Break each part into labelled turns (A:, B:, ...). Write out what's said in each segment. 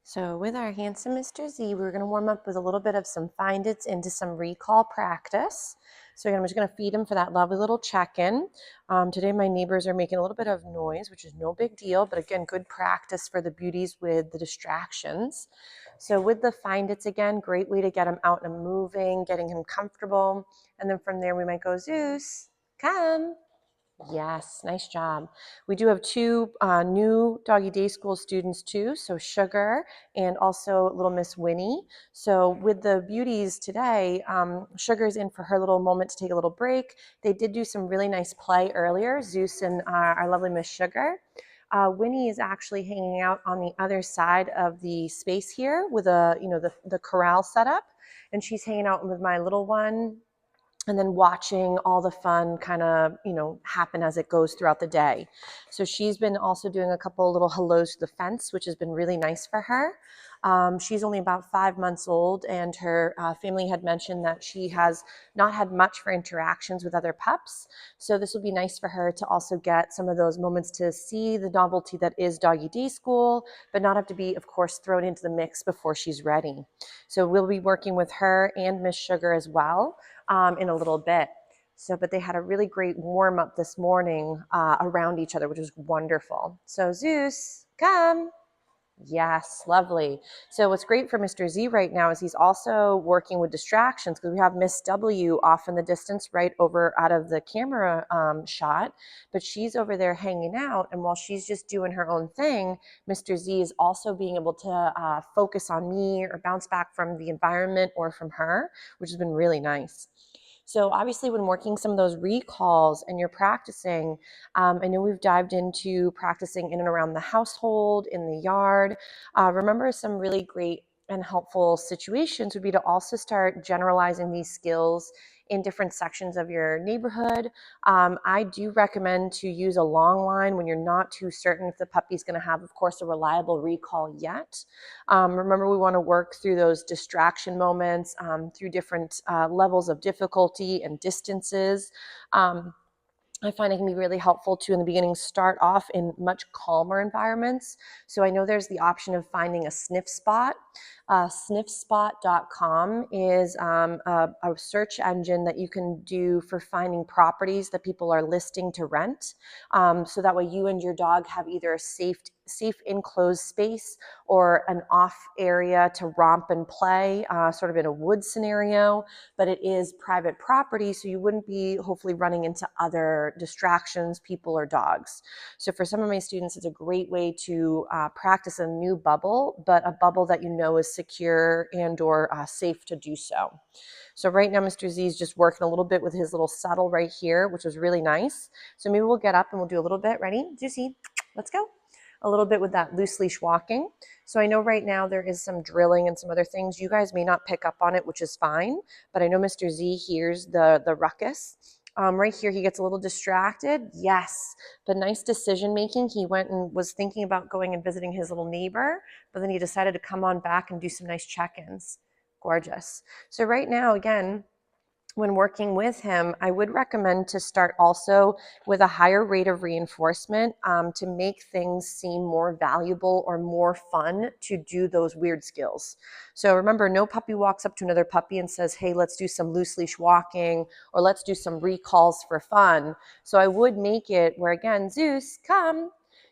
A: So with our handsome Mr. Z, we're going to warm up with a little bit of some find its into some recall practice. So again, I'm just going to feed him for that lovely little check-in. Today my neighbors are making a little bit of noise, which is no big deal, but again, good practice for the beauties with the distractions. So with the find its again, great way to get him out and moving, getting him comfortable. And then from there we might go, Zeus, come. Yes, nice job. We do have two new Doggy Day School students too, so Sugar and also little Miss Winnie. So with the beauties today, Sugar's in for her little moment to take a little break. They did do some really nice play earlier, Zeus and our lovely Miss Sugar. Winnie is actually hanging out on the other side of the space here with the corral set up, and she's hanging out with my little one, and then watching all the fun kind of, happen as it goes throughout the day. So she's been also doing a couple little hellos to the fence, which has been really nice for her. She's only about 5 months old, and her family had mentioned that she has not had much for interactions with other pups. So this will be nice for her to also get some of those moments to see the novelty that is Doggy Day School, but not have to be, of course, thrown into the mix before she's ready. So we'll be working with her and Miss Sugar as well in a little bit. But they had a really great warm up this morning around each other, which was wonderful. So Zeus, come. Yes, lovely. So what's great for Mr. Z right now is he's also working with distractions, because we have Miss W off in the distance right over out of the camera shot, but she's over there hanging out. And while she's just doing her own thing, Mr. Z is also being able to focus on me or bounce back from the environment or from her, which has been really nice. So obviously when working some of those recalls and you're practicing, I know we've dived into practicing in and around the household, in the yard. Remember, some really great and helpful situations would be to also start generalizing these skills in different sections of your neighborhood. I do recommend to use a long line when you're not too certain if the puppy's going to have, of course, a reliable recall yet. Remember, we want to work through those distraction moments through different levels of difficulty and distances. I find it can be really helpful to, in the beginning, start off in much calmer environments. So I know there's the option of finding a sniff spot. Sniffspot.com is a search engine that you can do for finding properties that people are listing to rent. So that way you and your dog have either a safe enclosed space or an off area to romp and play, sort of in a wood scenario, but it is private property, so you wouldn't be hopefully running into other distractions, people or dogs. So for some of my students, it's a great way to practice a new bubble, but a bubble that you know is secure and or safe to do so. So right now, Mr. Z is just working a little bit with his little saddle right here, which was really nice. So maybe we'll get up and we'll do a little bit. Ready? Juicy. Let's go. A little bit with that loose leash walking. So I know right now there is some drilling and some other things. You guys may not pick up on it, which is fine, but I know Mr. Z hears the ruckus. Right here, he gets a little distracted. Yes, but nice decision making. He went and was thinking about going and visiting his little neighbor, but then he decided to come on back and do some nice check-ins. Gorgeous. So right now, again, when working with him, I would recommend to start also with a higher rate of reinforcement to make things seem more valuable or more fun to do those weird skills. So remember, no puppy walks up to another puppy and says, hey, let's do some loose leash walking or let's do some recalls for fun. So I would make it where, again, Zeus, come.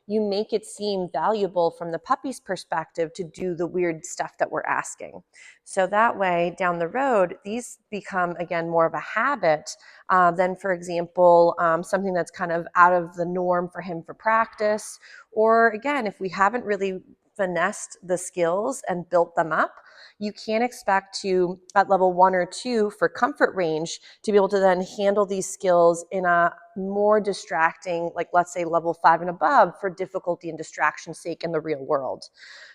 A: You make it seem valuable from the puppy's perspective to do the weird stuff that we're asking. So that way, down the road, these become, again, more of a habit than, for example, something that's kind of out of the norm for him for practice. Or again, if we haven't really finessed the skills and built them up, you can't expect to, at level 1 or 2 for comfort range, to be able to then handle these skills in a more distracting, like let's say level 5 and above, for difficulty and distraction's sake in the real world.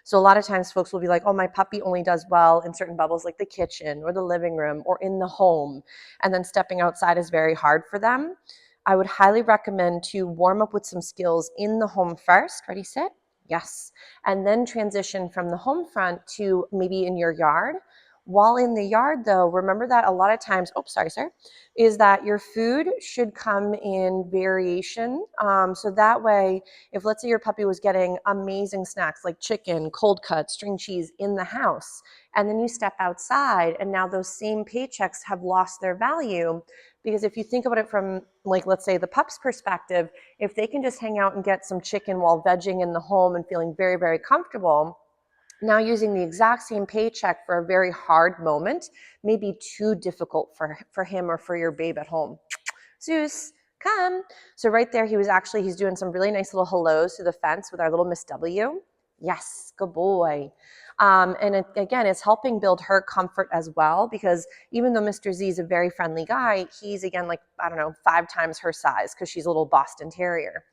A: So a lot of times folks will be like, oh, my puppy only does well in certain bubbles like the kitchen or the living room or in the home, and then stepping outside is very hard for them. I would highly recommend to warm up with some skills in the home first. Ready, sit? Yes. And then transition from the home front to maybe in your yard While in the yard though, remember that a lot of times, oh, sorry, sir, is that your food should come in variation. So that way, if let's say your puppy was getting amazing snacks like chicken, cold cuts, string cheese in the house, and then you step outside and now those same paychecks have lost their value. Because if you think about it from, like, let's say the pup's perspective, if they can just hang out and get some chicken while vegging in the home and feeling very, very comfortable, now using the exact same paycheck for a very hard moment may be too difficult for him or for your babe at home. Zeus, come. So right there, he's doing some really nice little hellos through the fence with our little Miss W. Yes, good boy. And again, it's helping build her comfort as well, because even though Mr. Z is a very friendly guy, he's again, like, I don't know, 5 times her size because she's a little Boston Terrier.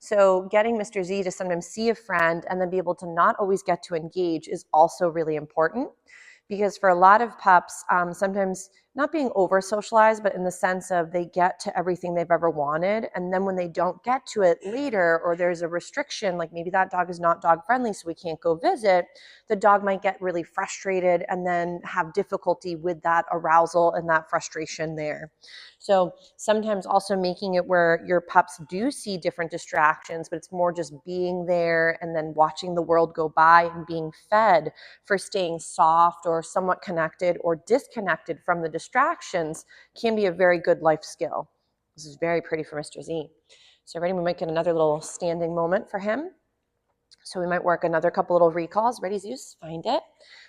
A: So getting Mr. Z to sometimes see a friend and then be able to not always get to engage is also really important, because for a lot of pups, sometimes not being over socialized, but in the sense of they get to everything they've ever wanted. And then when they don't get to it later, or there's a restriction, like maybe that dog is not dog friendly, so we can't go visit, the dog might get really frustrated and then have difficulty with that arousal and that frustration there. So sometimes also making it where your pups do see different distractions, but it's more just being there and then watching the world go by and being fed for staying soft or somewhat connected or disconnected from the distractions can be a very good life skill. This is very pretty for Mr. Z. So ready, we might get another little standing moment for him. So we might work another couple little recalls. Ready, Zeus? Find it.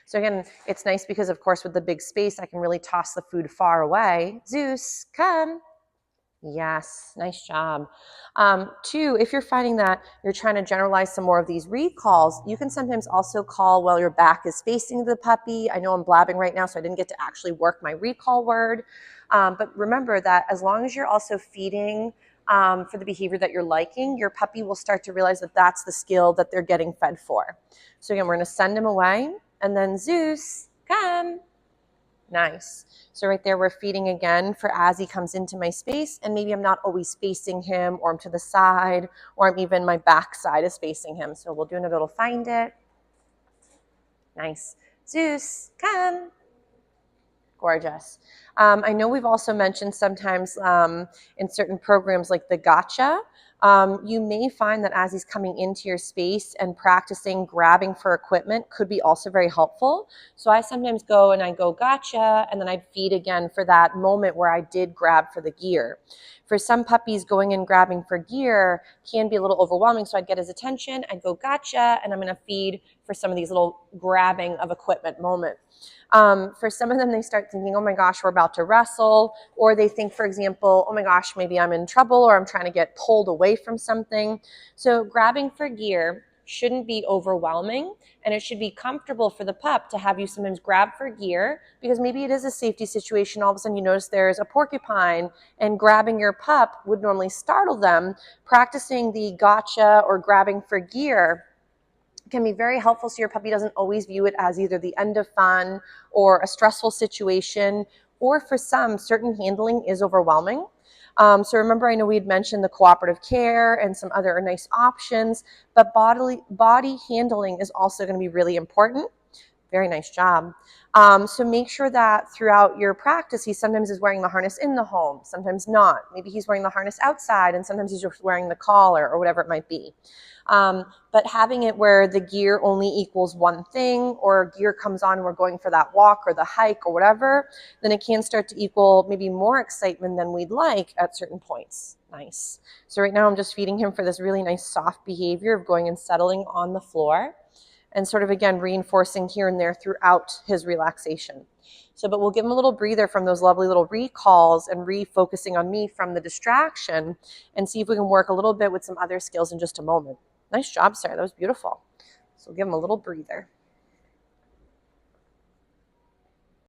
A: So again, it's nice because, of course, with the big space, I can really toss the food far away. Zeus, come. Yes, nice job. 2, if you're finding that you're trying to generalize some more of these recalls, you can sometimes also call while your back is facing the puppy. I know I'm blabbing right now, so I didn't get to actually work my recall word. But remember that as long as you're also feeding for the behavior that you're liking, your puppy will start to realize that that's the skill that they're getting fed for. So again, we're going to send him away, and then Zeus, come. Nice. So right there, we're feeding again for as he comes into my space, and maybe I'm not always facing him, or I'm to the side, or I'm even my back side is facing him. So we'll do another little find it. Nice. Zeus, come. Gorgeous. I know we've also mentioned sometimes in certain programs like the gotcha, you may find that as he's coming into your space and practicing grabbing for equipment could be also very helpful. So I sometimes go and I go gotcha, and then I'd feed again for that moment where I did grab for the gear. For some puppies, going and grabbing for gear can be a little overwhelming, so I'd get his attention, I'd go gotcha, and I'm going to feed for some of these little grabbing of equipment moment. For some of them, they start thinking, oh my gosh, we're about to wrestle. Or they think, for example, oh my gosh, maybe I'm in trouble, or I'm trying to get pulled away from something. So grabbing for gear shouldn't be overwhelming, and it should be comfortable for the pup to have you sometimes grab for gear, because maybe it is a safety situation. All of a sudden you notice there's a porcupine, and grabbing your pup would normally startle them. Practicing the gotcha or grabbing for gear can be very helpful, so your puppy doesn't always view it as either the end of fun or a stressful situation, or for some, certain handling is overwhelming. So remember, I know we had mentioned the cooperative care and some other nice options, but body handling is also going to be really important. Very nice job. So make sure that throughout your practice, he sometimes is wearing the harness in the home, sometimes not. Maybe he's wearing the harness outside, and sometimes he's just wearing the collar or whatever it might be. But having it where the gear only equals one thing, or gear comes on and we're going for that walk or the hike or whatever, then it can start to equal maybe more excitement than we'd like at certain points. Nice. So right now I'm just feeding him for this really nice soft behavior of going and settling on the floor, and sort of, again, reinforcing here and there throughout his relaxation. So, but we'll give him a little breather from those lovely little recalls and refocusing on me from the distraction, and see if we can work a little bit with some other skills in just a moment. Nice job, Sarah. That was beautiful. So we'll give him a little breather.